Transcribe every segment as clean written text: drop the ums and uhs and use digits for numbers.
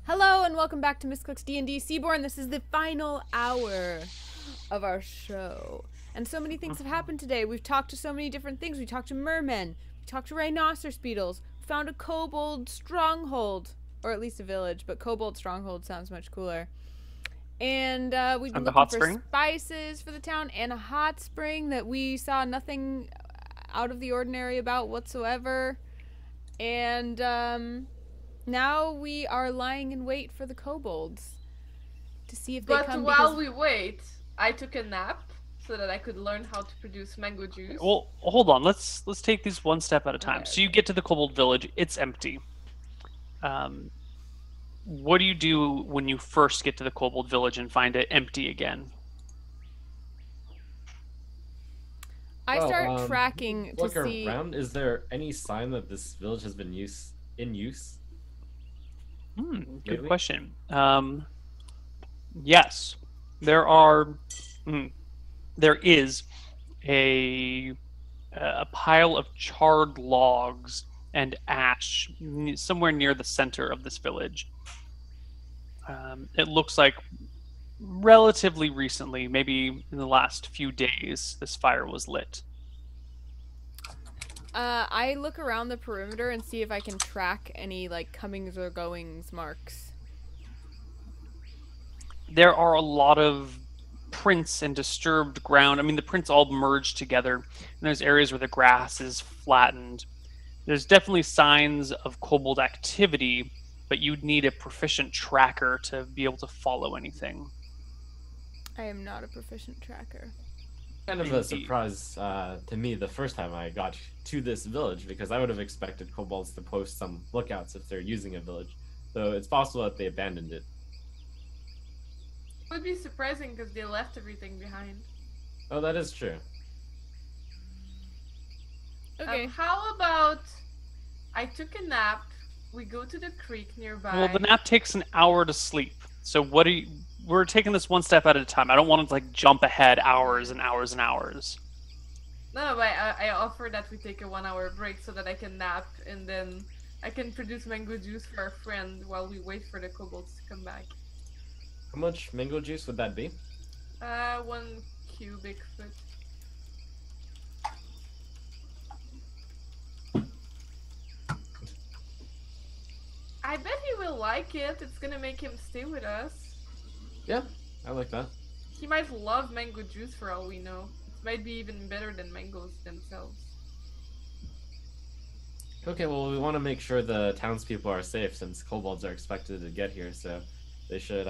Hello and welcome back to Misscliks D&D Seaborn. This is the final hour of our show. And so many things have happened today. We've talked to so many different things. We talked to mermen. We talked to rhinoceros beetles. We found a kobold stronghold. Or at least a village, but kobold stronghold sounds much cooler. And we've been looking for spices for the town and a hot spring that we saw nothing out of the ordinary about whatsoever. And now we are lying in wait for the kobolds to see if they come. But while we wait, I took a nap so that I could learn how to produce mango juice. Well, hold on. Let's take these one step at a time. Okay. So you get to the kobold village. It's empty. What do you do when you first get to the kobold village and find it empty again? I start tracking to see. Look around. Is there any sign that this village has been in use? Good question. Yes, there are. There is a pile of charred logs and ash somewhere near the center of this village. It looks like relatively recently, maybe in the last few days, this fire was lit. I look around the perimeter and see if I can track any, like, comings or goings marks. There are a lot of prints and disturbed ground. I mean, the prints all merged together, and there's areas where the grass is flattened. There's definitely signs of kobold activity, but you'd need a proficient tracker to be able to follow anything. I am not a proficient tracker. Kind of a surprise to me the first time I got to this village, because I would have expected kobolds to post some lookouts if they're using a village. So it's possible that they abandoned it. It would be surprising because they left everything behind. Oh, that is true. Okay. How about I took a nap, we go to the creek nearby. Well, the nap takes an hour to sleep. So we're taking this one step at a time. I don't want to like jump ahead hours and hours and hours. No, but I offer that we take a 1 hour break so that I can nap and then I can produce mango juice for our friend while we wait for the kobolds to come back. How much mango juice would that be? 1 cubic foot. I bet he will like it. It's gonna make him stay with us. Yeah, I like that. He might love mango juice for all we know. It might be even better than mangoes themselves. Okay, well, we want to make sure the townspeople are safe since kobolds are expected to get here, so they should,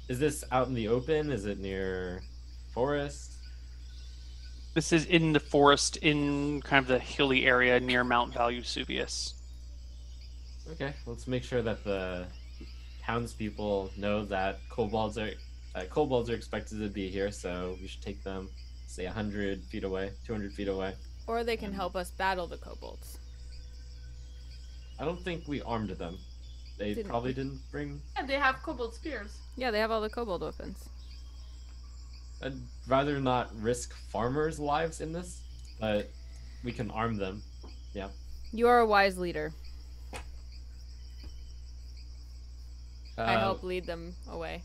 Is this out in the open? Is it near forest? This is in the forest, in kind of the hilly area near Mount Vesuvius. Okay, let's make sure that the townspeople know that kobolds are expected to be here, so we should take them, say, 100 feet away, 200 feet away. Or they can help us battle the kobolds. I don't think we armed them. They probably didn't bring... Yeah, they have kobold spears. Yeah, they have all the kobold weapons. I'd rather not risk farmers' lives in this, but we can arm them. Yeah. You are a wise leader. I help lead them away.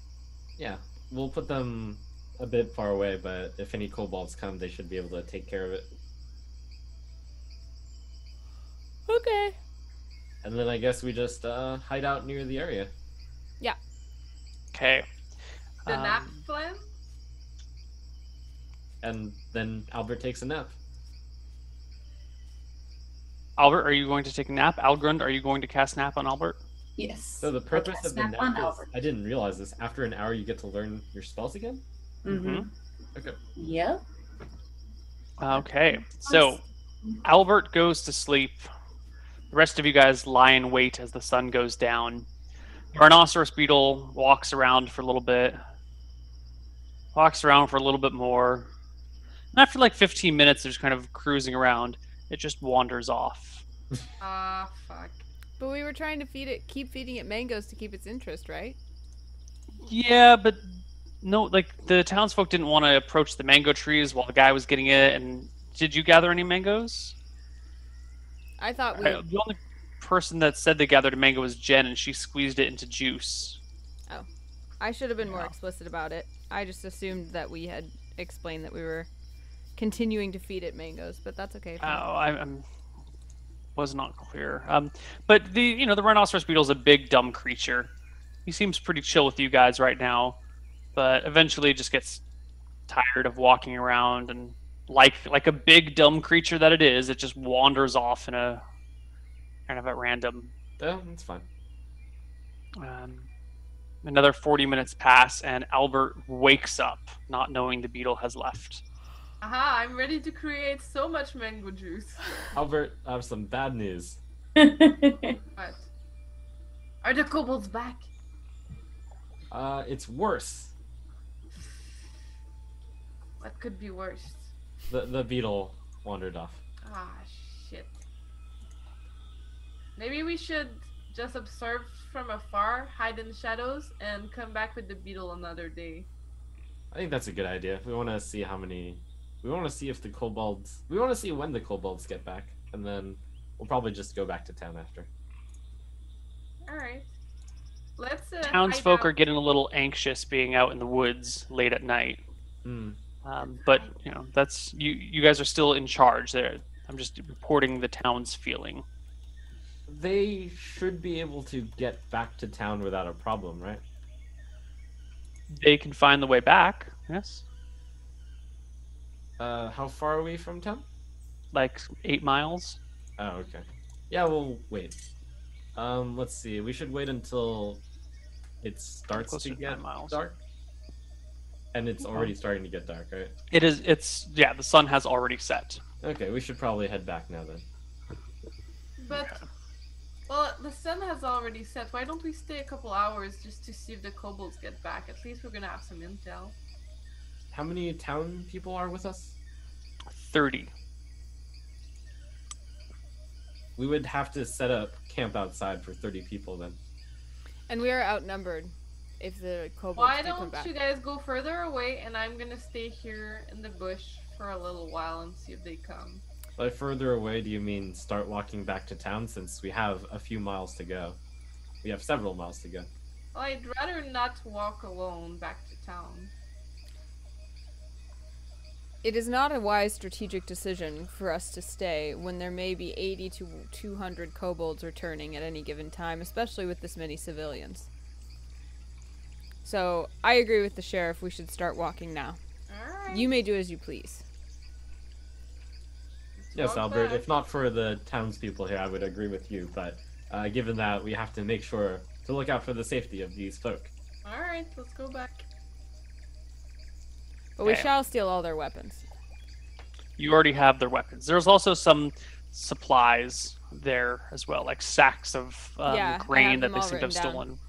Yeah, we'll put them a bit far away, but if any kobolds come, they should be able to take care of it. Okay. And then I guess we just hide out near the area. Yeah. Okay. The nap plan? And then Albert takes a nap. Albert, are you going to take a nap? Algrund, are you going to cast nap on Albert? Yes. So the purpose of the nap is, I didn't realize this, after an hour you get to learn your spells again? Mm-hmm. Okay. Yep. Okay, so Albert goes to sleep. The rest of you guys lie in wait as the sun goes down. Rhinoceros beetle walks around for a little bit. Walks around for a little bit more. And after like 15 minutes of just kind of cruising around, it just wanders off. Fuck. But we were trying to keep feeding it mangoes to keep its interest, right? Yeah, but no, like the townsfolk didn't want to approach the mango trees while the guy was getting it. And did you gather any mangoes? I thought we... person that said they gathered a mango was Jen, and she squeezed it into juice. Oh. I should have been more Yeah. explicit about it. I just assumed that we had explained that we were continuing to feed it mangoes, but that's okay. Oh, I was not clear. But the rhinoceros beetle is a big dumb creature. He seems pretty chill with you guys right now, but eventually just gets tired of walking around, and like a big dumb creature that it is, it just wanders off in a kind of at random. Yeah, that's fine. Another 40 minutes pass, and Albert wakes up, not knowing the beetle has left. Aha, I'm ready to create so much mango juice. Albert, I have some bad news. What? Are the kobolds back? It's worse. What could be worse? The beetle wandered off. Ah, shit. Maybe we should just observe from afar, hide in the shadows, and come back with the beetle another day. I think that's a good idea. We want to see how many. We want to see if the kobolds. We want to see when the kobolds get back, and then we'll probably just go back to town after. Alright. Let's Townsfolk hide are out. getting a little anxious being out in the woods late at night. Hmm. But that's you. You guys are still in charge there. I'm just reporting the town's feeling. They should be able to get back to town without a problem, right? They can find the way back. Yes, How far are we from town? like 8 miles. Oh, okay. Yeah, we'll wait. Let's see. We should wait until it starts Closer to to get 9 miles. dark. And it's already starting to get dark, right? It is. It's yeah. The sun has already set. Okay, we should probably head back now then. But, well, the sun has already set. Why don't we stay a couple hours just to see if the kobolds get back? At least we're gonna have some intel. How many town people are with us? 30. We would have to set up camp outside for 30 people then. And we are outnumbered if the kobolds Why do come don't back. you guys go further away and I'm gonna stay here in the bush for a little while and see if they come. By further away, do you mean start walking back to town since we have a few miles to go? We have several miles to go. Well, I'd rather not walk alone back to town. It is not a wise strategic decision for us to stay when there may be 80 to 200 kobolds returning at any given time, especially with this many civilians. So, I agree with the sheriff, we should start walking now. Alright. You may do as you please. Yes, walk Albert, back. if not for the townspeople here, I would agree with you, but given that, we have to make sure to look out for the safety of these folk. Alright, let's go back. But we Okay. shall steal all their weapons. You already have their weapons. There's also some supplies there as well, like sacks of Yeah, I have grain that them they all seem to have written down. stolen.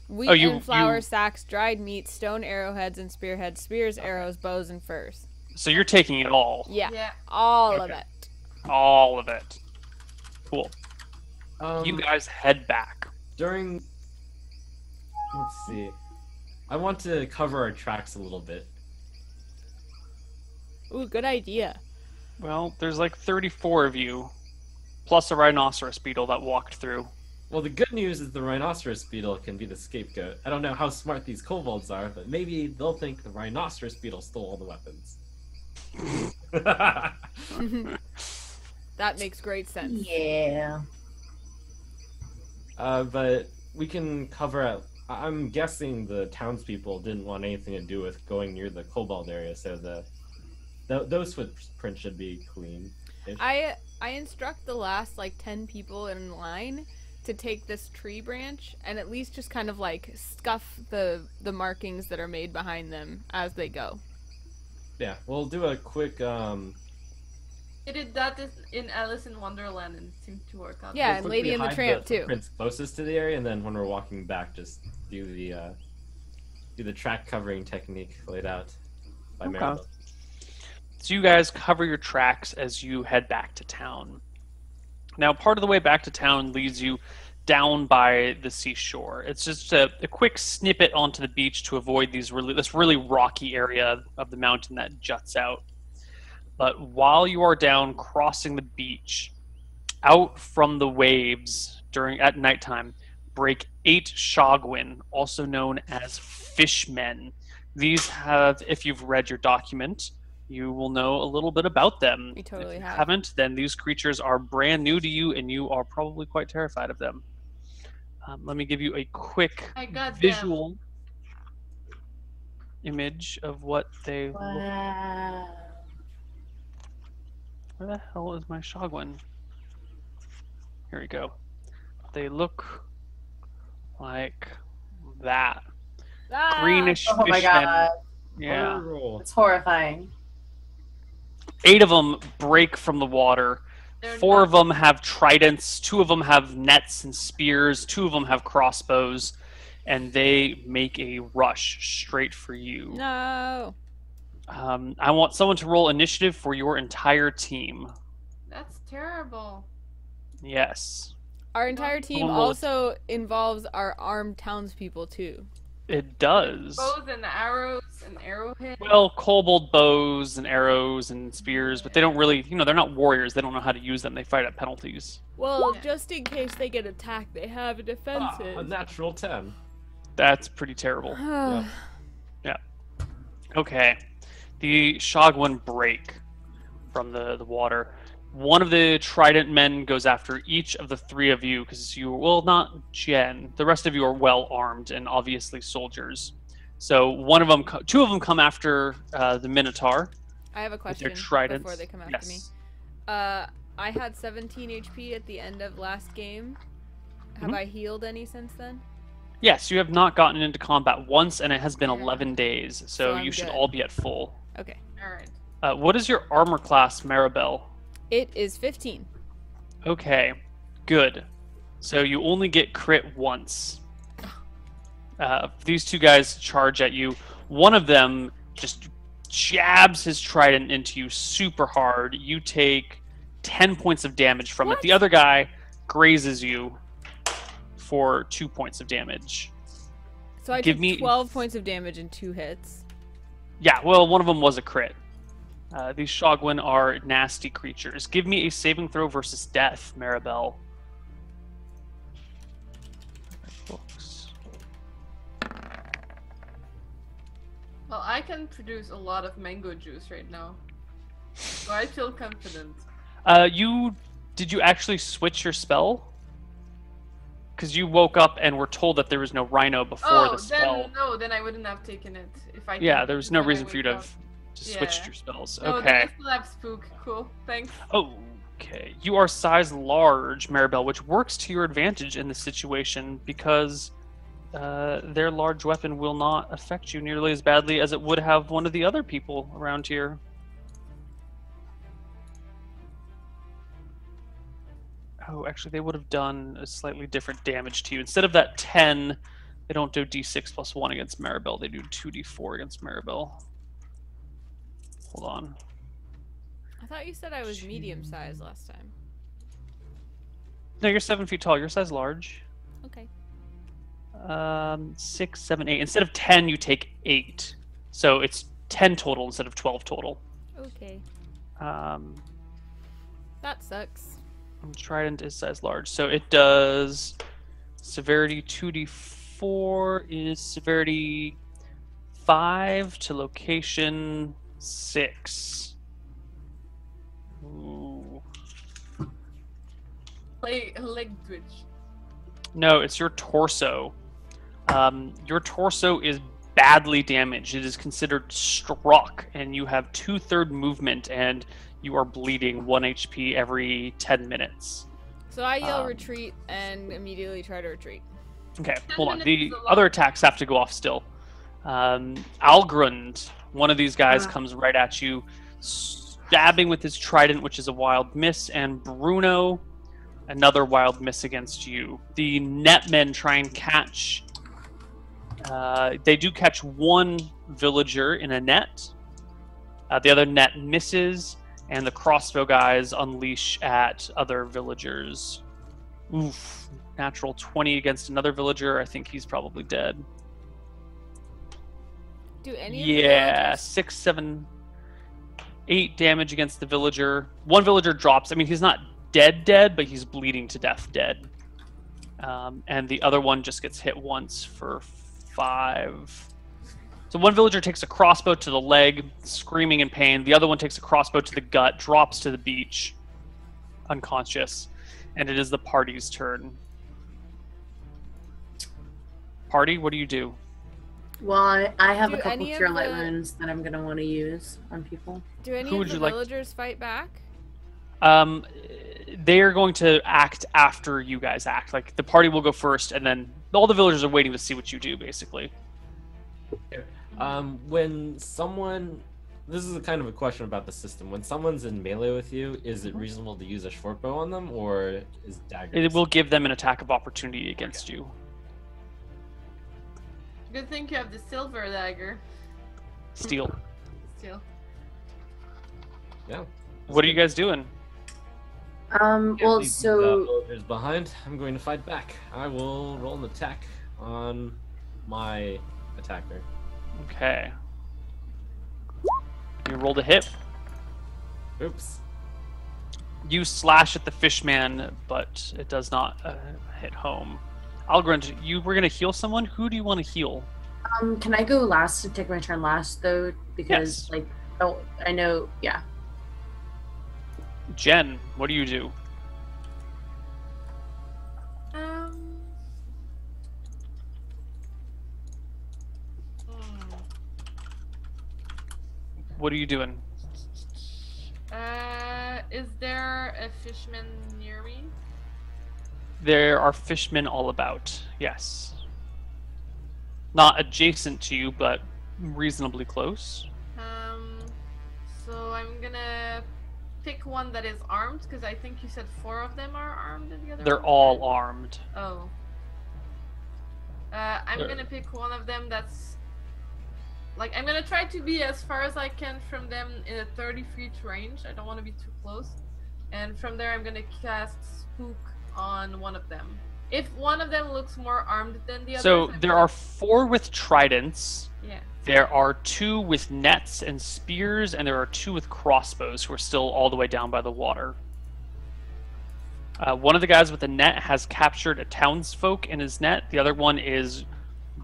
Wheat Oh, you- and flour, you- sacks, dried meat, stone arrowheads and spearheads, spears, arrows, bows, and furs. So you're taking it all. Yeah, Yeah. all of Okay. it. All of it. Cool. Um, You guys head back. during... Let's see. I want to cover our tracks a little bit. Ooh, good idea. Well, there's like 34 of you, plus a rhinoceros beetle that walked through. Well, the good news is the rhinoceros beetle can be the scapegoat. I don't know how smart these kobolds are, but maybe they'll think the rhinoceros beetle stole all the weapons. That makes great sense. Yeah. But we can cover out. I'm guessing the townspeople didn't want anything to do with going near the kobold area, so those footprints should be clean. I instruct the last like 10 people in line to take this tree branch and at least just kind of like scuff the markings that are made behind them as they go. Yeah, we'll do a quick. It did that in Alice in Wonderland and it seemed to work out. Yeah, we'll and quickly Lady and the hide Tramp, too. footprints closest to the area, and then when we're walking back, just do the track covering technique laid out by Okay. Maribel. So you guys cover your tracks as you head back to town. Now, part of the way back to town leads you down by the seashore. It's just a quick snippet onto the beach to avoid this really rocky area of the mountain that juts out. But while you are down crossing the beach, out from the waves at nighttime, break 8 Shogwin, also known as fishmen. These have, if you've read your document, you will know a little bit about them. We totally if you have. haven't, then these creatures are brand new to you, and you are probably quite terrified of them. Let me give you a quick I got visual image of what they look. Wow. Where the hell is my Shogwin? Here we go. They look like that. Ah! Greenish Oh my fishmen. god. Yeah. Roll. It's horrifying. 8 of them break from the water. They're 4 of not- them have tridents. 2 of them have nets and spears. 2 of them have crossbows. And they make a rush straight for you. No. I want someone to roll initiative for your entire team. That's terrible. Yes. Our entire team Someone roll it. also involves our armed townspeople too. It does. Bows and arrows and arrowheads. Well, kobold bows and arrows and spears, but they don't really, they're not warriors. They don't know how to use them. They fight at penalties. Well, Yeah. just in case they get attacked, they have A defenses. natural 10. That's pretty terrible. Yeah. Okay. The Shogwin break from the water. One of the trident men goes after each of the 3 of you because not Jen. The rest of you are well armed and obviously soldiers. So 2 of them come after the Minotaur. I have a With question their tridents. before they come after me. Yes. I had 17 HP at the end of last game. Have Mhm. I healed any since then? Yes, you have not gotten into combat once, and it has been 11 days, so I'm you should good. all be at full. Okay. Alright. What is your armor class, Maribel? It is 15. Okay, good. So you only get crit once. These 2 guys charge at you. One of them just jabs his trident into you super hard. You take 10 points of damage from What? it. The other guy grazes you for 2 points of damage. So I Give took me- 12 points of damage in 2 hits. Yeah, well, one of them was a crit. These Shogwin are nasty creatures. Give me a saving throw versus death, Maribel. Books. Well, I can produce a lot of mango juice right now. So I feel confident. Did you actually switch your spell? Because you woke up and were told that there was no rhino before the spell. Then I wouldn't have taken it. If I Yeah, did, there was no then I reason for you to wake have up. switched Yeah. your spells. No, then Okay. I still have spook. Cool. Thanks. Okay. You are size large, Maribel, which works to your advantage in this situation because their large weapon will not affect you nearly as badly as it would have one of the other people around here. Oh, actually, they would have done a slightly different damage to you. Instead of that 10, they don't do d6 plus 1 against Maribel. They do 2d4 against Maribel. Hold on. I thought you said I was medium sized last time. No, you're 7 feet tall. Your size large. Okay. 6, 7, 8. Instead of 10, you take 8. So it's 10 total instead of 12 total. Okay. Um, That sucks. Trident is size large. So it does severity 2d4 is severity 5 to location 6. Ooh. Leg twitch. No, it's your torso. Your torso is badly damaged. It is considered struck, and you have 2/3 movement, and you are bleeding 1 HP every 10 minutes. So I yell Um, retreat and immediately try to retreat. Okay, 10 hold on. minutes The is a lot. other attacks have to go off still. Algrund, one of these guys, Ah. comes right at you, stabbing with his trident, which is a wild miss, and Bruno, another wild miss against you. The netmen try and catch. They do catch one villager in a net. The other net misses, and the crossbow guys unleash at other villagers. Oof. Natural 20 against another villager. I think he's probably dead. Do any of the Yeah, villagers- 6, 7, 8 damage against the villager. One villager drops. I mean, he's not dead, but he's bleeding to death dead. and the other one just gets hit once for 5. So one villager takes a crossbow to the leg, screaming in pain. The other one takes a crossbow to the gut, drops to the beach, unconscious. And it is the party's turn. Party, what do you do? Well, I have a Do couple any of cure light the- wounds that I'm gonna want to use on people. Do any Who of would the you like- villagers fight back? They are going to act after you guys act. Like, the party will go first, and then all the villagers are waiting to see what you do, basically. When someone, this is a kind of a question about the system. When someone's in melee with you, is it reasonable to use a short bow on them, or is daggers? It will give them an attack of opportunity against you. Good thing you have the silver dagger. Steel. Still. Yeah. What are you guys doing? Can't Well, leave the so villagers behind. I'm going to fight back. I will roll an attack on my attacker. Okay. You rolled a hit. Oops. You slash at the fishman, but it does not hit home. Algrind, you were going to heal someone? Who do you want to heal? can I go last and take my turn last though? Because Yes. I know, yeah. Jen, what do you do? What are you doing? Is there a fishman near me? There are fishmen all about, yes. Not adjacent to you, but reasonably close. So I'm gonna pick one that is armed, because I think you said 4 of them are armed and the other They're ones all aren't. armed. Oh. I'm They're- gonna pick one of them that's... Like, I'm gonna try to be as far as I can from them in a 30 feet range. I don't want to be too close. And from there, I'm gonna cast Spook on one of them. If one of them looks more armed than the others... So I'm there gonna- are 4 with tridents. Yeah. There are 2 with nets and spears, and there are 2 with crossbows who are still all the way down by the water. One of the guys with the net has captured a townsfolk in his net. The other one is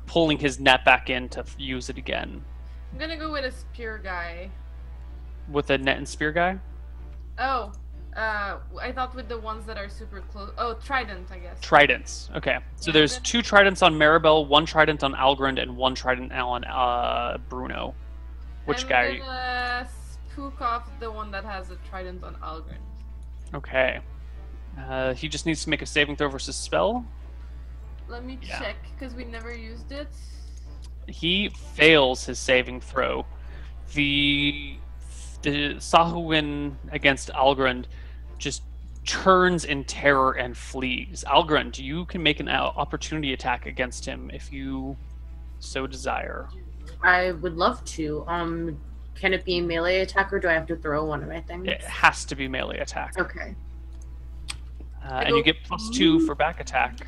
pulling his net back in to use it again. I'm gonna go with a spear guy. With a net and spear guy? Oh, I thought with the ones that are super close. Oh, trident, I guess. Tridents. Okay. So Yeah, there's then- 2 tridents on Maribel, 1 trident on Algrind, and 1 trident on Bruno. Which I'm guy? gonna spook off the one that has a trident on Algren. Okay. He just needs to make a saving throw versus spell. Let me Yeah. check, because we never used it. He fails his saving throw. The Sahuin against Algrind just turns in terror and flees. Algrind, you can make an opportunity attack against him if you so desire. I would love to. Can it be a melee attack or do I have to throw one of my things? It has to be melee attack. Okay. And you get +2 for back attack.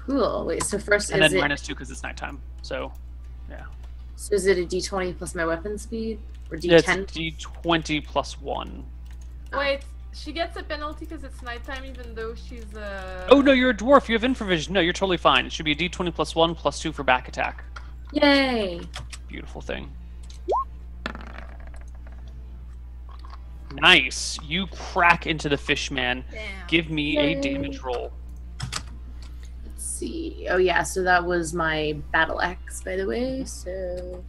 Cool. Wait, so first And is then it -2 because it's nighttime. So, so is it a D20 plus my weapon speed? Or it's D10? D20 +1. Wait, she gets a penalty because it's nighttime, even though she's Oh no, you're a dwarf. You have infravision. No, you're totally fine. It should be a D20 +1 +2 for back attack. Yay! Beautiful thing. Nice. You crack into the fishman. Damn. Give me a Yay. damage roll. Let's see. Oh yeah, so that was my battle axe, by the way. So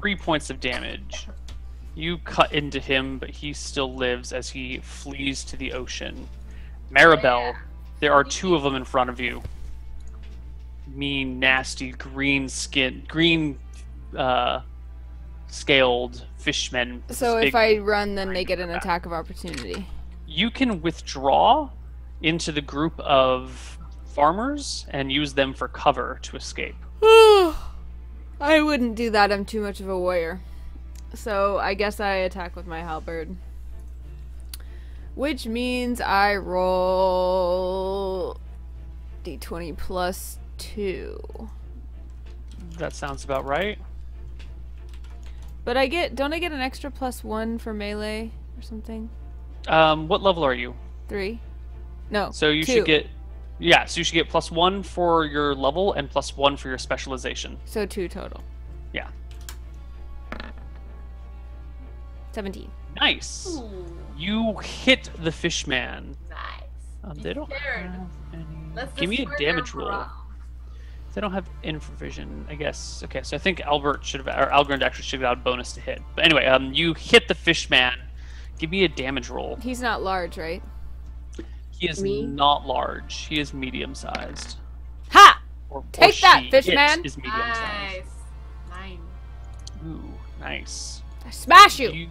3 points of damage. You cut into him, but he still lives as he flees to the ocean. Maribel, Yeah. there are 2 of them in front of you. Mean, nasty, scaled fishmen. with So this if big- I run, then they grind get on an their back. attack of opportunity. You can withdraw into the group of farmers and use them for cover to escape. I wouldn't do that. I'm too much of a warrior. So I guess I attack with my halberd. Which means I roll D20 +2. That sounds about right. But don't I get an extra +1 for melee or something? What level are you? 3. No. So you 2. should get, yeah. So you should get +1 for your level and +1 for your specialization. So 2 total. Yeah. 17. Nice. Ooh, You hit the fishman. nice. They don't scared. have any. Let's Give me a destroy their damage roll. morale. They don't have infravision, I guess. Okay, so I think Albert should have, or Algrind actually should have got a bonus to hit. But anyway, you hit the fishman. Give me a damage roll. He's not large, right? He is Me? not large. He is medium-sized. Ha! Or Take that, she, fishman! it is medium-sized. Nice. 9. Ooh, nice. I smash you! You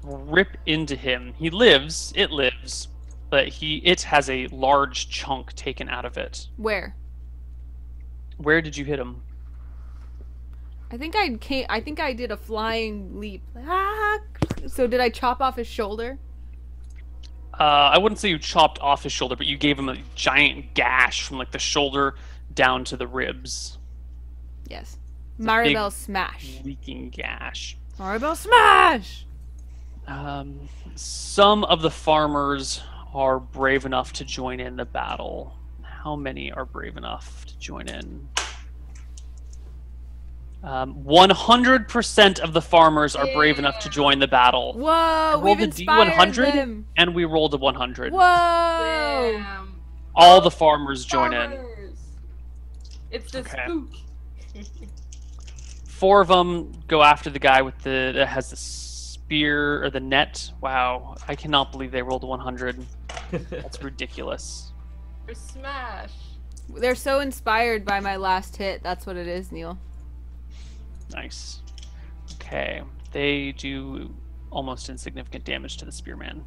rip into him. He lives. It lives, but it has a large chunk taken out of it. Where? Where did you hit him? I think I did a flying leap. Ah! So did I chop off his shoulder? I wouldn't say you chopped off his shoulder, but you gave him a giant gash from like the shoulder down to the ribs. Yes. a Maribel big smash. Leaking gash. Maribel smash! Some of the farmers are brave enough to join in the battle. How many are brave enough to join in? 100% of the farmers are brave enough to join the battle. Whoa, Rolled we've a inspired D100, them. and we rolled a 100. Whoa! Damn. All the farmers join in. Farmers. It's the Okay. spook. 4 of them go after the guy with that has the spear or the net. Wow, I cannot believe they rolled a 100. That's ridiculous. Or smash. They're so inspired by my last hit. That's what it is, Neil. Nice. Okay, they do almost insignificant damage to the spearman.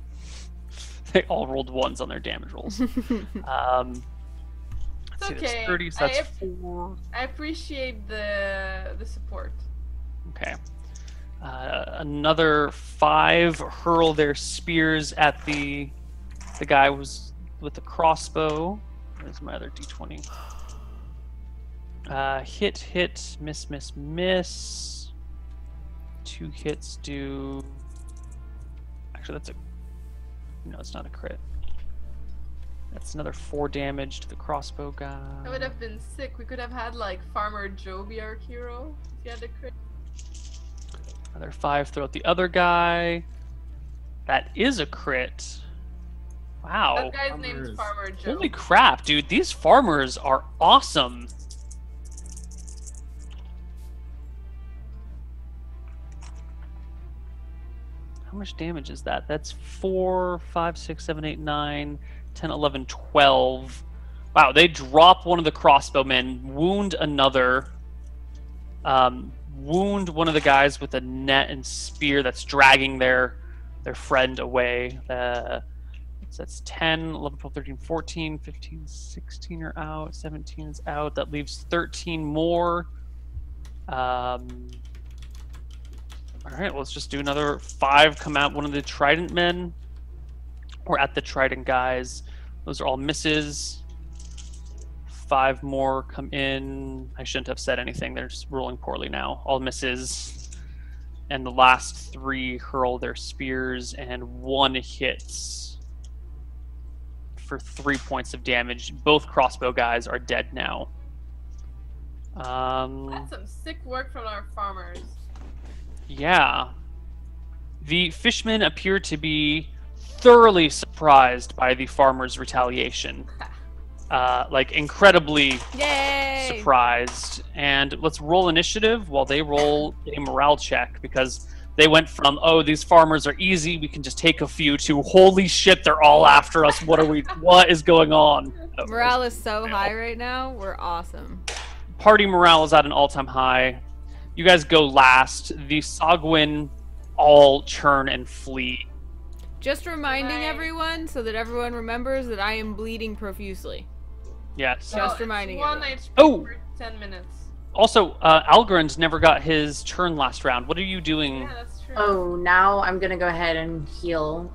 They all rolled 1s on their damage rolls. It's Let's see, okay. there's 30, so that's 4. I appreciate the support. Okay. Another 5 hurl their spears at the guy who's with the crossbow. Where's my other d20? Hit, miss. 2 hits do... Actually, that's a... No, it's not a crit. That's another 4 damage to the crossbow guy. That would have been sick. We could have had like Farmer Joe be our hero. If he had a crit. Another 5 throw at the other guy. That is a crit. Wow. That guy's named Farmers. Farmer Joe. Holy crap, dude. These farmers are awesome. How much damage is that? That's 4, 5, 6, 7, 8, 9, 10, 11, 12. Wow, they drop one of the crossbowmen, wound another, wound one of the guys with a net and spear that's dragging their friend away. That's 10, 11, 12, 13, 14, 15, 16 are out, 17 is out. That leaves 13 more. All right, let's just do another 5 come out. One of the trident men, or at the trident guys. Those are all misses. 5 more come in. I shouldn't have said anything. They're just rolling poorly now. All misses. And the last 3 hurl their spears, and 1 hits for 3 points of damage. Both crossbow guys are dead now. That's some sick work from our farmers. Yeah. The fishmen appear to be thoroughly surprised by the farmers' retaliation. Like, incredibly Yay! surprised. And let's roll initiative while they roll a morale check, because they went from, oh, these farmers are easy, we can just take a few, to, holy shit, they're all after us, what is going on? Morale is so high right now. We're awesome. Party morale is at an all-time high. You guys go last. The Sogwin all churn and flee. Just reminding Right. everyone so that everyone remembers that I am bleeding profusely. Yes. Just Well, reminding it's 1 everyone. HP Oh! for 10 minutes. Also, Algrind never got his turn last round. What are you doing? Yeah, that's true. Oh, now I'm gonna go ahead and heal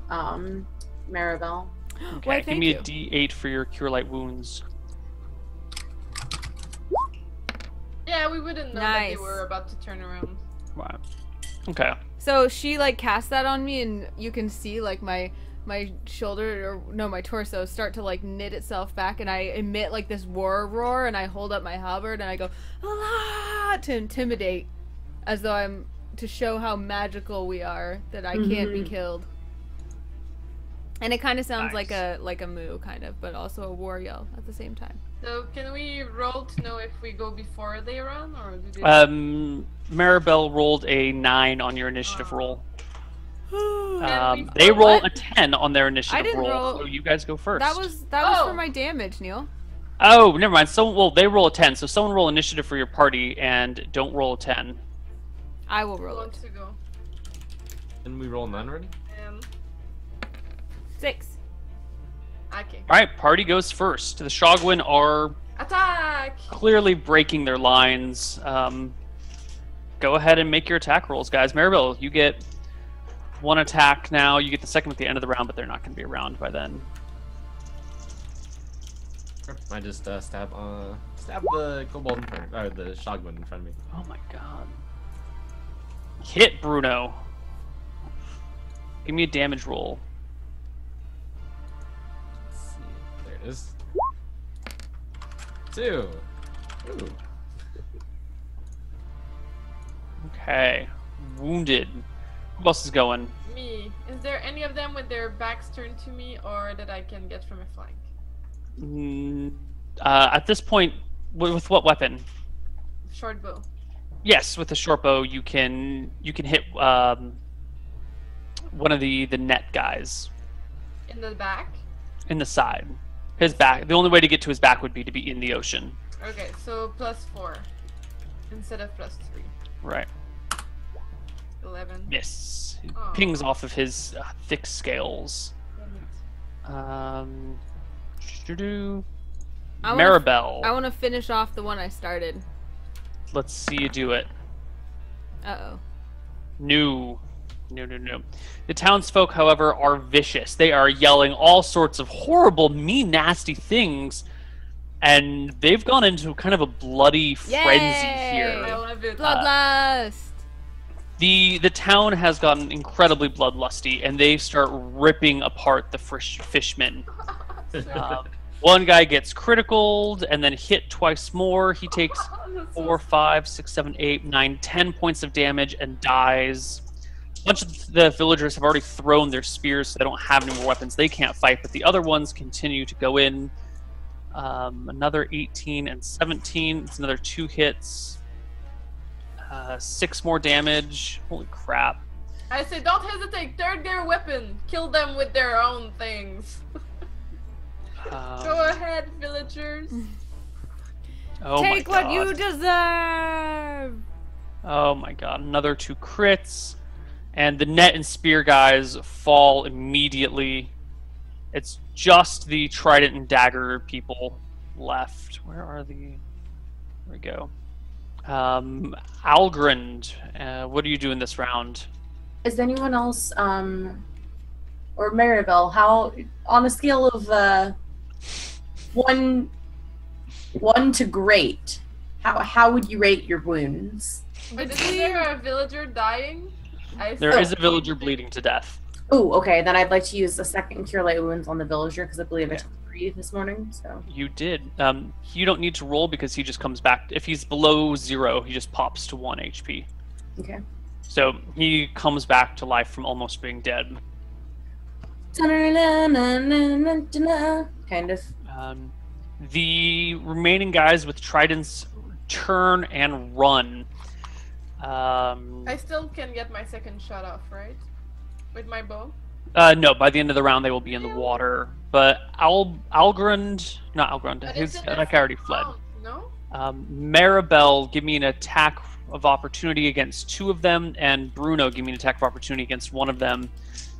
Maribel. Okay, Why, give thank me you. a D8 for your Cure Light Wounds. Yeah, we wouldn't know that Nice. they were about to turn around. Wow. Okay. So she like casts that on me, and you can see like my shoulder or no, my torso start to like knit itself back, and I emit like this war roar, and I hold up my halberd and I go "Allah!" to intimidate, as though I'm to show how magical we are, that I can't be killed. And it kind of sounds Nice. like a moo kind of, but also a war yell at the same time. So can we roll to know if we go before they run, or do they? Maribel rolled a 9 on your initiative roll. And They roll What? a 10 on their initiative didn't roll, roll- so you guys go first. That was Oh. for my damage, Neil. Oh, never mind. So, well, they roll a 10, so someone roll initiative for your party and don't roll a 10. I will Who roll wants it. to go? Didn't we roll none already? 6. Okay. All right, party goes first. The Shogwin are Attack! clearly breaking their lines. Go ahead and make your attack rolls, guys. Maribel, you get 1 attack now. You get the second at the end of the round, but they're not going to be around by then. Sure. I just stab the kobold in front, or the shogwin in front of me. Oh my god. Hit, Bruno. Give me a damage roll. Let's see. There it is. 2. Ooh. Okay. Wounded. Who else is going? Me. Is there any of them with their backs turned to me, or that I can get from a flank? At this point, with what weapon? Short bow. Yes, with the short bow, you can hit one of the net guys In the back? in the side. His back. The only way to get to his back would be to be in the ocean. Okay, so +4 instead of +3. Right. 11. Miss. It Oh. pings off of his thick scales. Damn it. Doo-doo. I wanna- Maribel. I want to finish off the one I started. Let's see you do it. Uh-oh. No. The townsfolk, however, are vicious. They are yelling all sorts of horrible, mean, nasty things, and they've gone into kind of a bloody frenzy Yay! here. I love it. Bloodlust! The town has gotten incredibly bloodlusty, and they start ripping apart the fishmen. One guy gets criticaled and then hit twice more. He takes 4, 5, 6, 7, 8, 9, 10 points of damage and dies. A bunch of the villagers have already thrown their spears, so they don't have any more weapons. They can't fight, but the other ones continue to go in. Another 18 and 17. It's another 2 hits. 6 more damage. Holy crap. I say, don't hesitate. Third their weapon. Kill them with their own things. Go ahead, villagers. Oh my Take what God. you deserve! Oh my god, another 2 crits. And the net and spear guys fall immediately. It's just the trident and dagger people left. Where are the... There we go. Algrand, what are you doing this round? Is anyone else, or Maribel, how, on a scale of one to great, how would you rate your wounds? But isn't there a villager dying? There is a villager bleeding to death. Oh, okay. Then I'd like to use the second cure light wounds on the villager because I believe I took 3 this morning. So You did. You don't need to roll because he just comes back. If he's below 0, he just pops to 1 HP. okay. So he comes back to life from almost being dead. Kind of. The remaining guys with tridents turn and run. I still can get my second shot off, right? With my bow? No, by the end of the round they will be in the water. But Algrand, not Algrand, But his it's in that the guy already same fled. round, No? Maribel, give me an attack of opportunity against 2 of them, and Bruno, give me an attack of opportunity against 1 of them.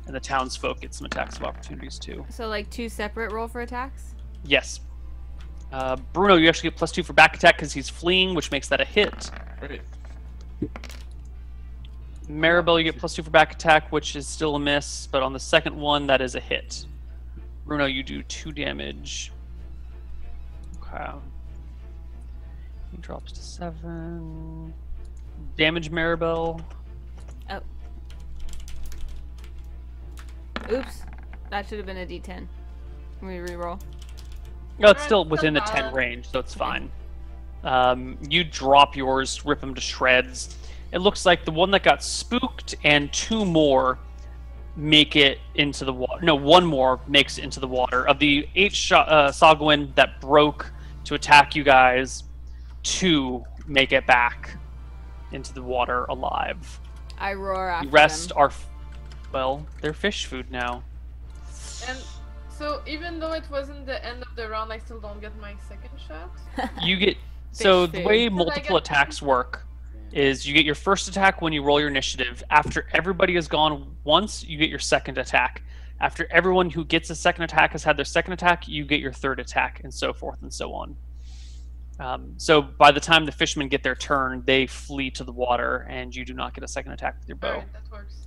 And the townsfolk get some attacks of opportunities too. So, like, 2 separate roll for attacks? Yes. Bruno, you actually get +2 for back attack because he's fleeing, which makes that a hit. Great. Maribel, you get +2 for back attack, which is still a miss, but on the second one, that is a hit. Bruno, you do 2 damage. Okay. He drops to 7. Damage Maribel. Oh. Oops. That should have been a D10. Let me reroll. No, it's still Alright, within the still 10 valid. range, so it's fine. You drop yours, rip them to shreds. It looks like the one that got spooked and 2 more make it into the water. No, 1 more makes it into the water. Of the 8 Sagwin that broke to attack you guys, 2 make it back into the water alive. I roar after The rest them. are, well, they're fish food now. And so even though it wasn't the end of the round, I still don't get my second shot. You get so Fish the food. way Did I multiple get- attacks work is you get your first attack when you roll your initiative. After everybody has gone once, you get your second attack. After everyone who gets a second attack has had their second attack, you get your third attack, and so forth and so on. So by the time the fishermen get their turn, they flee to the water, and you do not get a second attack with your bow. Alright, that works.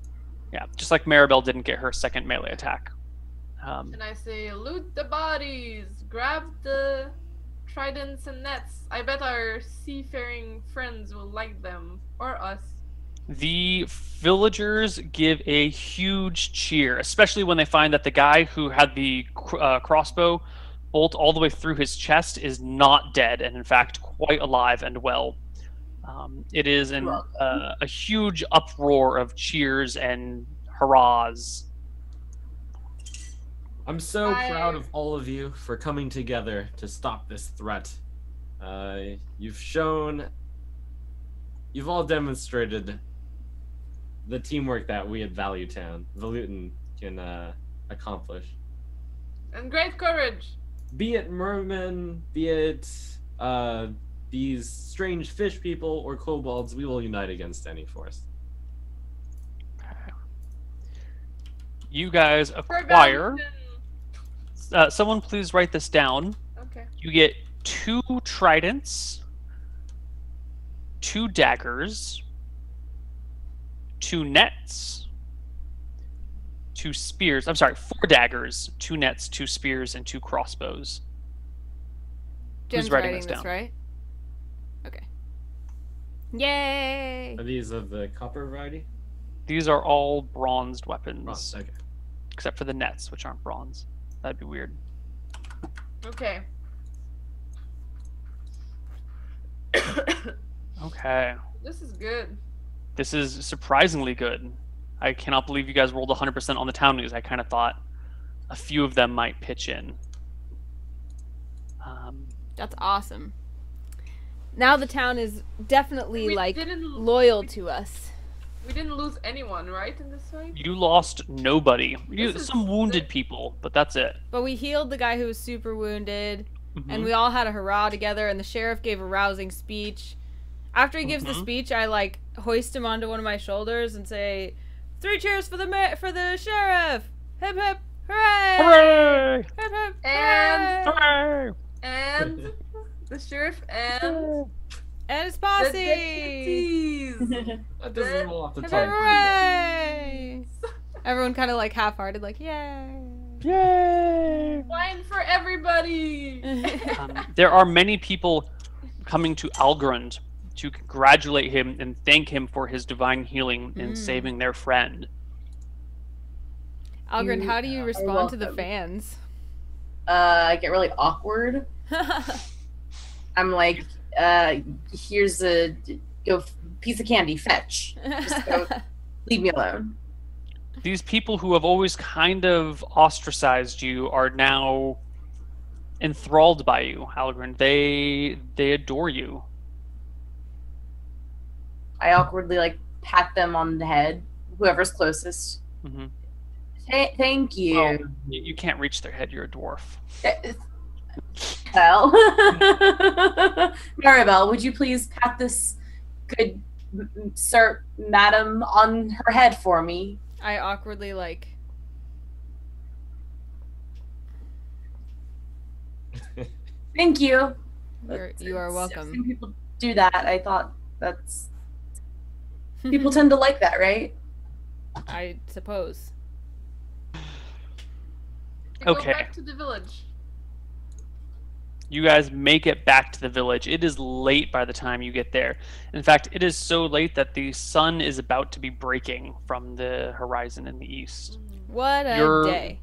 Yeah, just like Maribel didn't get her second melee attack. And I say, loot the bodies, grab the tridents and nets. I bet our seafaring friends will like them, or us. The villagers give a huge cheer, especially when they find that the guy who had the crossbow bolt all the way through his chest is not dead, and in fact quite alive and well. It is a huge uproar of cheers and hurrahs. I'm so proud of all of you for coming together to stop this threat. You've all demonstrated the teamwork that we at Valuton can accomplish. And great courage. Be it mermen, be it these strange fish people or kobolds, we will unite against any force. You guys For acquire. Valentin. Someone please write this down. Okay. You get 2 tridents, 2 daggers, 2 nets, 2 spears. I'm sorry, 4 daggers, 2 nets, 2 spears, and 2 crossbows. Jen's writing writing this this, down? right? Okay. Yay! Are these of the copper variety? These are all bronzed weapons, Bronze, okay. except for the nets, which aren't bronze. That'd be weird. Okay. Okay. This is good. This is surprisingly good. I cannot believe you guys rolled 100% on the town news. I kind of thought a few of them might pitch in. That's awesome. Now the town is definitely We like didn't- loyal we- to us. We didn't lose anyone, right, in this fight? You lost nobody. This is Some wounded sick. people, but that's it. But we healed the guy who was super wounded, Mhm. and we all had a hurrah together, and the sheriff gave a rousing speech. After he gives the Mhm. speech, I like hoist him onto one of my shoulders and say, 3 cheers for the sheriff! Hip hip hooray! Hooray! Hip hip And- hooray! Hooray! And the sheriff and And his the posse! deputies. That doesn't roll off the Hip hip tongue. hooray! Everyone kind of like half-hearted, like, yay! Yay! Wine for everybody. There are many people coming to Algrund to congratulate him and thank him for his divine healing in Mm. saving their friend. Algren, how do you are respond to the welcome. fans? I get really awkward. I'm like, here's a piece of candy, fetch. Just go, leave me alone. These people who have always kind of ostracized you are now enthralled by you, Algren. They adore you. I awkwardly like pat them on the head, whoever's closest. Mhm. Thank you. Well, you can't reach their head. You're a dwarf. Well, Maribel, would you please pat this good sir, madam, on her head for me? I awkwardly like. Thank you. You are welcome. I've seen people do that. I thought that's people tend to like that, right? I suppose. We go Okay. back to the village. You guys make it back to the village. It is late by the time you get there. In fact, it is so late that the sun is about to be breaking from the horizon in the east. What a You're- day.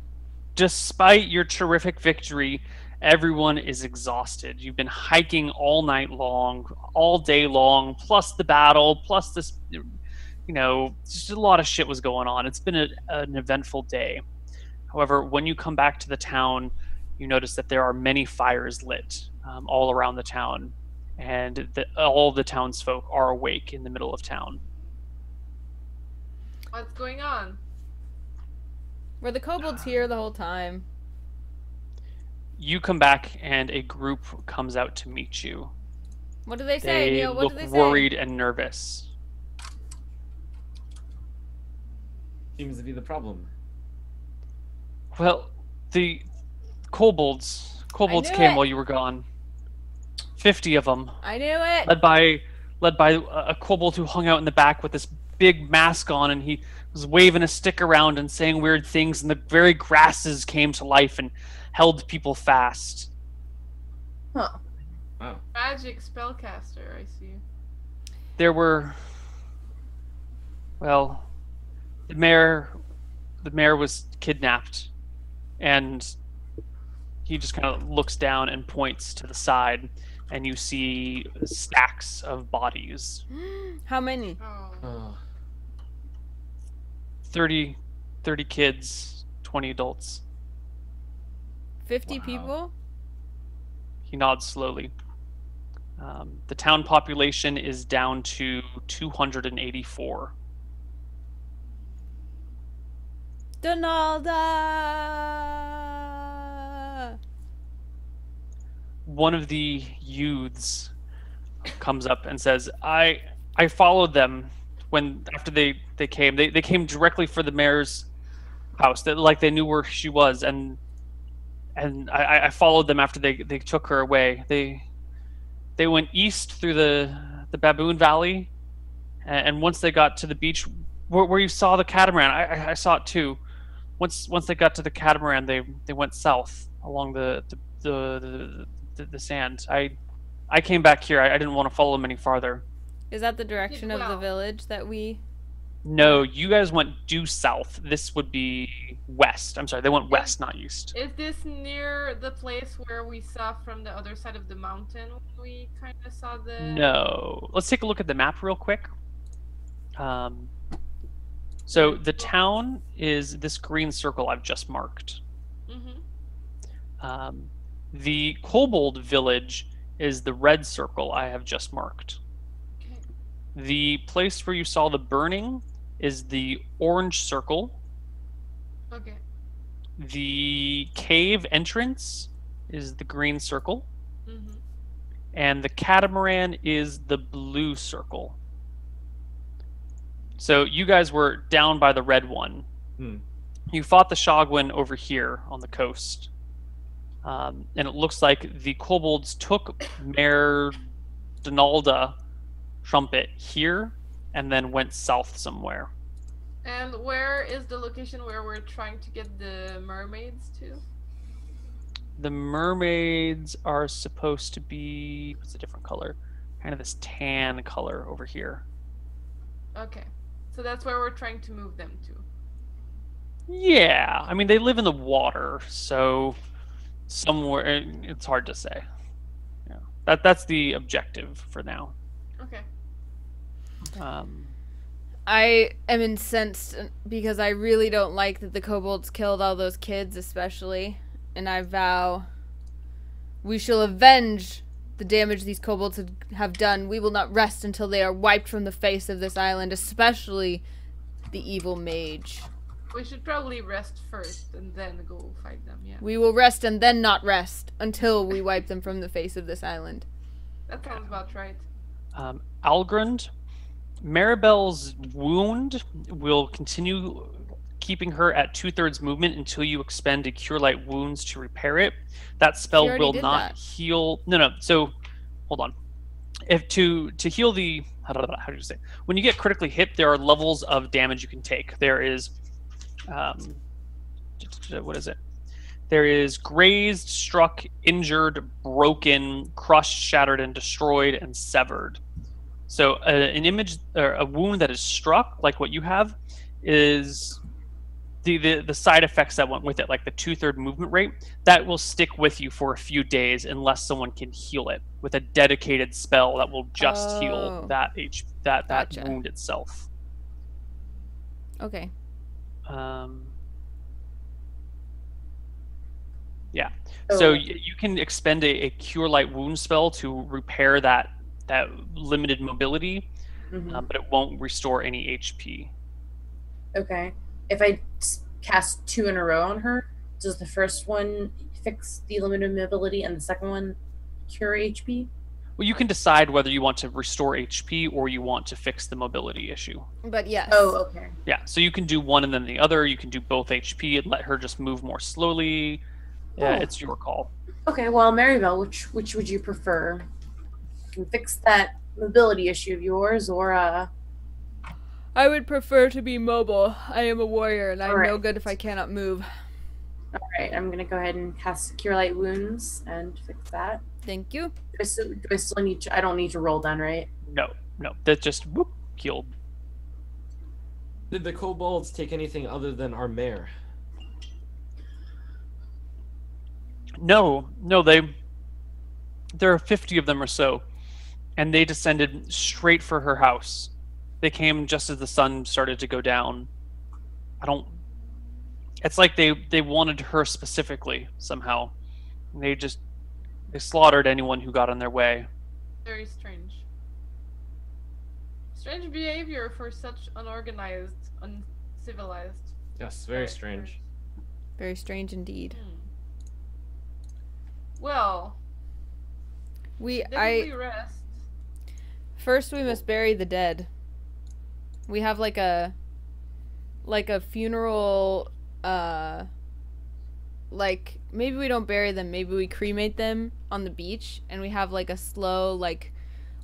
Despite your terrific victory, everyone is exhausted. You've been hiking all night long, all day long, plus the battle, plus this, just a lot of shit was going on. It's been an eventful day. However, when you come back to the town, you notice that there are many fires lit all around the town, and that all of the townsfolk are awake in the middle of town. What's going on? Were the kobolds here the whole time? You come back, and a group comes out to meet you. What do they say, They Neil? What look do they say? worried and nervous. Seems to be the problem. Well, the kobolds knew came it. while you were gone. 50 of them, I knew it. led by a kobold who hung out in the back with this big mask on, and he was waving a stick around and saying weird things, and the very grasses came to life and held people fast. Huh. Wow. Magic spellcaster, I see. There were, well, the mayor was kidnapped, and he just kind of looks down and points to the side, and you see stacks of bodies. How many? Oh. Oh. 30 kids, 20 adults. 50 Wow. people? He nods slowly. The town population is down to 284. Donalda! One of the youths comes up and says, I followed them after they came. They came directly for the mayor's house. Like they knew where she was, and I followed them after they took her away. They went east through the Baboon Valley, and once they got to the beach where you saw the catamaran, I saw it too. Once they got to the catamaran, they went south along the sand. I came back here. I didn't want to follow them any farther. Is that the direction of the well. village that we... No, you guys went due south. This would be west. I'm sorry, they went west, not east. Is this near the place where we saw from the other side of the mountain when we kind of saw the... No. Let's take a look at the map real quick. So the town is this green circle I've just marked. Mm-hmm. The kobold village is the red circle I have just marked. Okay. The place where you saw the burning is the orange circle. Okay. The cave entrance is the green circle. Mm-hmm. And the catamaran is the blue circle. So you guys were down by the red one. You fought the Shogwin over here on the coast. And it looks like the kobolds took Mayor Donalda Trumpet here and then went south somewhere. And where is the location where we're trying to get the mermaids to? The mermaids are supposed to be, what's a different color? Kind of this tan color over here. Okay. So that's where we're trying to move them to. Yeah, I mean, they live in the water, so somewhere, it's hard to say. Yeah, that's the objective for now. Okay. I am incensed because I really don't like that the kobolds killed all those kids, especially. And I vow we shall avenge the damage these kobolds have done. We will not rest until they are wiped from the face of this island, especially the evil mage. We should probably rest first and then go fight them, yeah. We will rest and then not rest until we wipe them from the face of this island. That sounds about right. Algrund, Maribel's wound will continue keeping her at 2/3 movement until you expend a Cure Light Wounds to repair it. That spell already will did not that. heal. No. So, hold on. If to heal the how do you say? When you get critically hit, there are levels of damage you can take. There is, what is it? There is grazed, struck, injured, broken, crushed, shattered, and destroyed, and severed. So an image or a wound that is struck, like what you have, is the side effects that went with it, like the 2/3 movement rate, that will stick with you for a few days unless someone can heal it with a dedicated spell that will just heal Oh. that Gotcha. wound itself. Okay. Yeah. Oh. So you can expend a cure light wound spell to repair that limited mobility, Mhm. but it won't restore any HP. Okay. If I cast 2 in a row on her, does the first one fix the limited mobility and the second one cure HP? Well, you can decide whether you want to restore HP or you want to fix the mobility issue. But yes. Oh, okay. Yeah, so you can do one and then the other. You can do both HP and let her just move more slowly. Yeah, Oh. it's your call. Okay, well, Maribel, which would you prefer? Can fix that mobility issue of yours, or I would prefer to be mobile. I am a warrior, and I'm no Alright. good if I cannot move. all right, I'm gonna go ahead and cast Cure Light Wounds and fix that. Thank you. Do I still need to? I don't need to roll then, right? No, that just whoop healed. Did the kobolds take anything other than our mare? No, there are 50 of them or so, and they descended straight for her house. They came just as the sun started to go down. It's like they wanted her specifically somehow. They slaughtered anyone who got in their way. Very strange. Strange behavior for such unorganized, uncivilized. Yes, very characters. strange. Very strange indeed. Well, didn't we rest? First we must bury the dead. We have like a funeral, like maybe we don't bury them, maybe we cremate them on the beach, and we have like a slow, like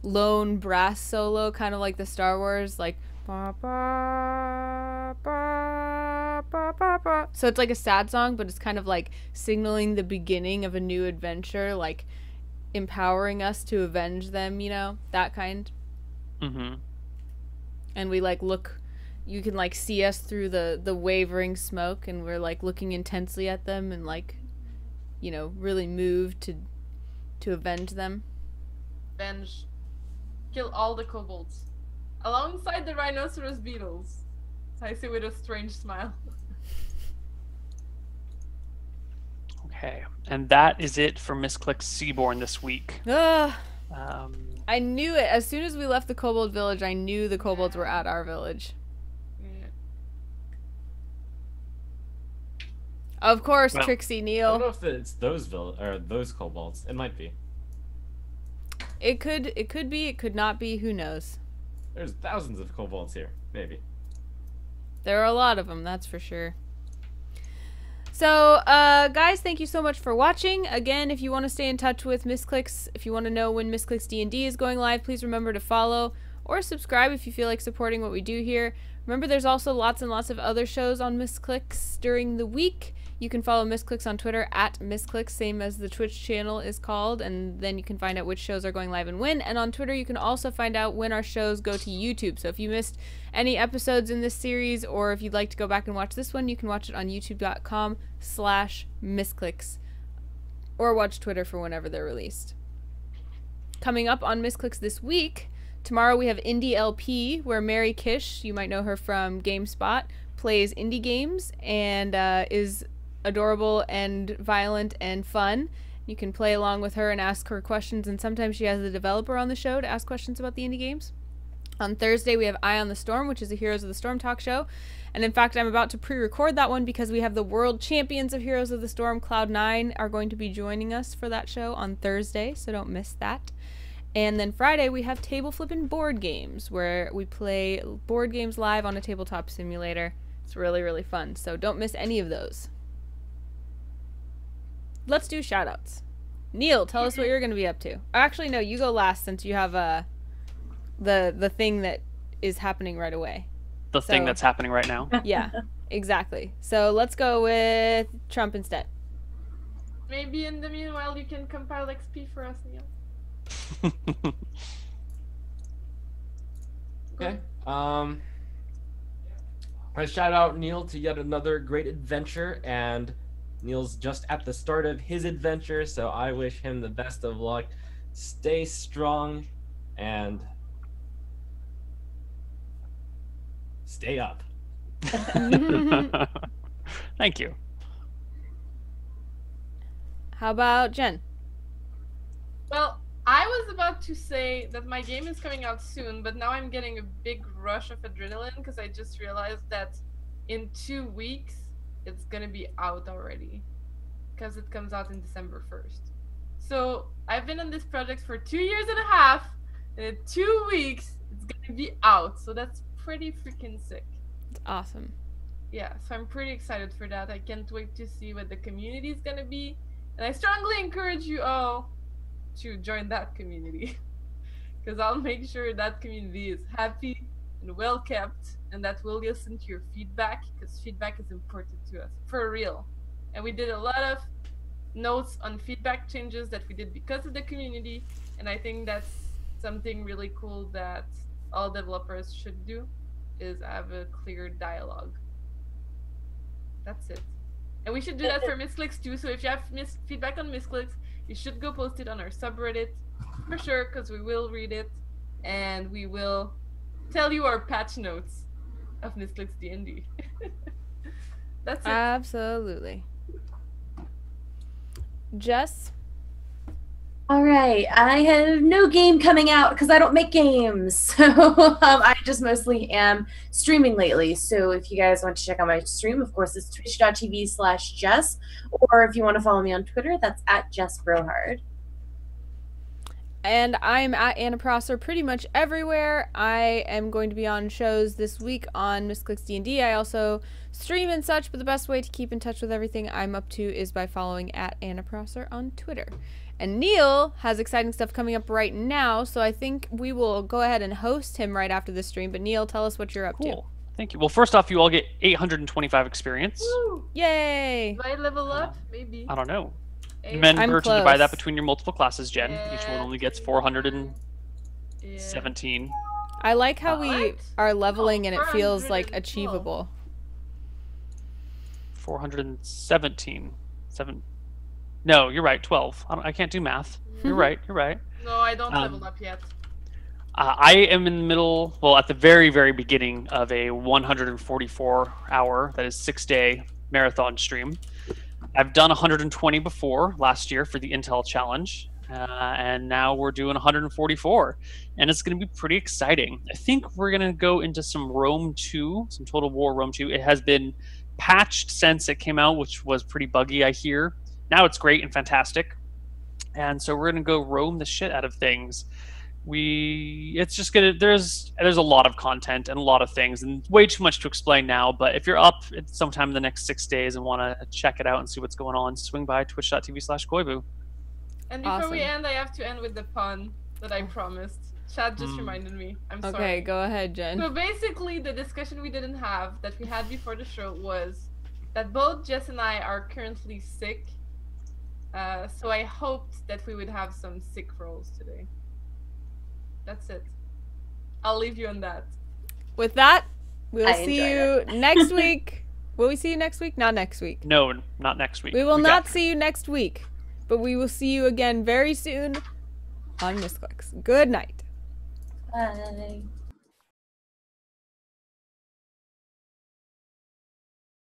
lone brass solo, kind of like the Star Wars, like ba, ba, ba, ba, ba, ba. So it's like a sad song, but it's kind of like signaling the beginning of a new adventure, like empowering us to avenge them, you know, that kind. Mm-hmm. And we like look, you can like see us through the wavering smoke, and we're like looking intensely at them and like, you know, really moved to avenge them. Avenge. Kill all the kobolds. Alongside the rhinoceros beetles. I say with a strange smile. Okay, and that is it for Misscliks Seaborn this week. Ugh. Um, I knew it. As soon as we left the kobold village, I knew the kobolds were at our village. Yeah. Of course, Well, Trixie I don't Neal. know if it's those those kobolds. It might be. It could be, it could not be, who knows. There's thousands of kobolds here. Maybe. There are a lot of them, that's for sure. So, guys, thank you so much for watching. Again, if you want to stay in touch with Misscliks, if you want to know when Misscliks D&D is going live, please remember to follow or subscribe if you feel like supporting what we do here. Remember, there's also lots and lots of other shows on Misscliks during the week. You can follow Misscliks on Twitter at Misscliks, same as the Twitch channel is called, and then you can find out which shows are going live and when. And on Twitter, you can also find out when our shows go to YouTube. So if you missed any episodes in this series, or if you'd like to go back and watch this one, you can watch it on youtube.com/Misscliks, or watch Twitter for whenever they're released. Coming up on Misscliks this week, tomorrow we have Indie LP, where Mary Kish, you might know her from GameSpot, plays indie games and is adorable and violent and fun. You can play along with her and ask her questions, and sometimes she has the developer on the show to ask questions about the indie games. On Thursday, we have Eye on the Storm, which is a Heroes of the Storm talk show. And in fact, I'm about to pre-record that one because we have the world champions of Heroes of the Storm, Cloud9, are going to be joining us for that show on Thursday, so don't miss that. And then Friday, we have Table Flippin' Board Games, where we play board games live on a tabletop simulator. It's really, really fun, so don't miss any of those. Let's do shoutouts. Neil, tell us what you're going to be up to. Actually, no, you go last since you have the thing that is happening right away. the thing that's happening right now. Yeah, exactly. So let's go with Trump instead. Maybe in the meanwhile you can compile XP for us, Neil. Okay. I shout out Neil to yet another great adventure, and Neil's just at the start of his adventure, so I wish him the best of luck. Stay strong and stay up. Thank you. How about Jen? Well, I was about to say that my game is coming out soon, but now I'm getting a big rush of adrenaline because I just realized that in 2 weeks it's gonna be out already because it comes out in December 1st. So I've been on this project for 2 years and a half, and in 2 weeks it's gonna be out. So that's pretty freaking sick. It's awesome. Yeah, so I'm pretty excited for that. I can't wait to see what the community is gonna be, and I strongly encourage you all to join that community because I'll make sure that community is happy and well kept, and that we'll listen to your feedback because feedback is important to us for real. And we did a lot of notes on feedback changes that we did because of the community, and I think that's something really cool that all developers should do, is have a clear dialogue. That's it. And we should do that for Misscliks too. So if you have feedback on Misscliks, you should go post it on our subreddit for sure, because we will read it and we will tell you our patch notes of Misscliks D&D. That's it. Absolutely. Jess? All right, I have no game coming out because I don't make games. So I just mostly am streaming lately. So if you guys want to check out my stream, of course, it's twitch.tv/Jess. Or if you want to follow me on Twitter, that's @JessBrohard. And I'm at Anna Prosser pretty much everywhere. I am going to be on shows this week on Misscliks D&D. I also stream and such, but the best way to keep in touch with everything I'm up to is by following @Anna Prosser on Twitter. And Neil has exciting stuff coming up right now, so I think we will go ahead and host him right after the stream. But Neil, tell us what you're up to. Cool. Thank you. Well, first off, you all get 825 experience. Woo! Yay! Do I level up? Maybe. I don't know. Eight. Remember I'm to divide that close. between your multiple classes, Jen. Each one only gets 417. Yeah. I like how we What? are leveling and it feels like 412. achievable. 417. No, you're right. 12. I can't do math. You're right. You're right. No, I don't Um, level up yet. I am in the middle, well, at the very, very beginning of a 144-hour, that is 6-day marathon stream. I've done 120 before last year for the Intel Challenge, and now we're doing 144, and it's going to be pretty exciting. I think we're going to go into some Rome 2, some Total War Rome 2. It has been patched since it came out, which was pretty buggy, I hear. Now it's great and fantastic, and so we're going to go roam the shit out of things. It's just gonna, there's a lot of content and a lot of things and way too much to explain now, but if you're up sometime in the next 6 days and want to check it out and see what's going on, swing by twitch.tv/Koivu. And before we awesome. end, I have to end with the pun that I promised. Chad just reminded me. I'm sorry. Okay, go ahead, Jen. So basically, the discussion we didn't have that we had before the show was that both Jess and I are currently sick. So I hoped that we would have some sick rolls today. That's it. I'll leave you on that. With that, we'll I see enjoyed you next week. Will we see you next week? Not next week. No, not next week. We will Week not after. see you next week, but we will see you again very soon on Misscliks. Good night. Bye.